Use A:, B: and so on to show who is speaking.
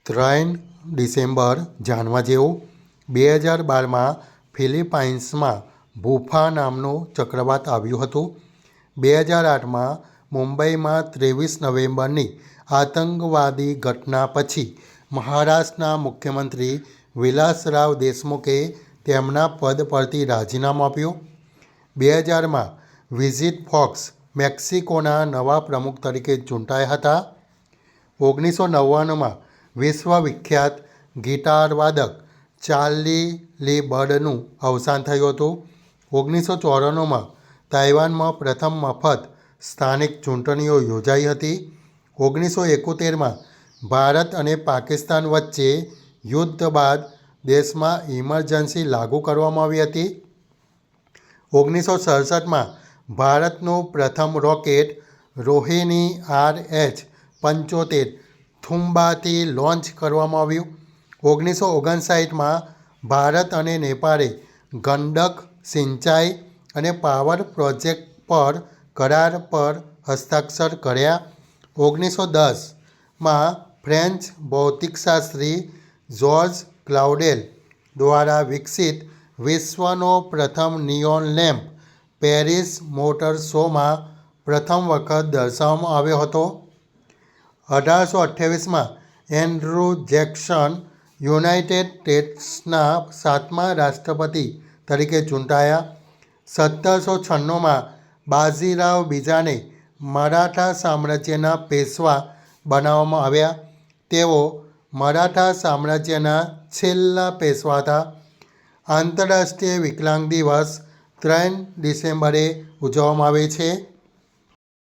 A: 3 December જાણવા જેવું 2012માં ફિલિપાઇન્સમાં બુફા નામનું ચક્રવાત આવ્યું હતું. 2008માં મુંબઈમાં 23 નવેમ્બરની આતંકવાદી ઘટના પછી મહારાષ્ટ્રના મુખ્યમંત્રી વિલાસરાવ દેશમુખે તેમના પદ પરથી રાજીનામું આપ્યું. 2000માં વિજિટ ફોક્સ મેક્સિકોના નવા પ્રમુખ તરીકે ચૂંટાયા હતા. 1999માં વિશ્વવિખ્યાત ગિટારવાદક ચાર્લી લી બર્ડનું અવસાન થયું હતું. 1994માં તાઇવાનમાં પ્રથમ મફત સ્થાનિક ચૂંટણીઓ યોજાઈ હતી. 1971માં ભારત અને પાકિસ્તાન વચ્ચે યુદ્ધ બાદ દેશમાં ઇમરજન્સી લાગુ કરવામાં આવી હતી. 1967માં ભારતનું પ્રથમ રોકેટ રોહિણી RH-75 થુમ્બાથી લોન્ચ કરવામાં આવ્યું. 1959માં ભારત અને નેપાળે ગંડક સિંચાઈ અને પાવર પ્રોજેક્ટ પર કરાર પર હસ્તાક્ષર કર્યા. 1910માં ફ્રેન્ચ ભૌતિકશાસ્ત્રી જ્યોર્જ ક્લાઉડેલ દ્વારા વિકસિત વિશ્વનો પ્રથમ નિયોન લેમ્પ પેરિસ મોટર શોમાં પ્રથમ વખત દર્શાવવામાં આવ્યો હતો. 1828માં એન્ડ્રુ જેક્સન યુનાઇટેડ સ્ટેટ્સના 7મા રાષ્ટ્રપતિ તરીકે ચૂંટાયા. 1796માં બાજીરાવ બીજાને મરાઠા સામ્રાજ્યના પેશવા બનાવવામાં આવ્યા. તેઓ મરાઠા સામ્રાજ્યના છેલ્લા પેશવા હતા. આંતરરાષ્ટ્રીય વિકલાંગ દિવસ 3 ડિસેમ્બરે ઉજવવામાં આવે છે.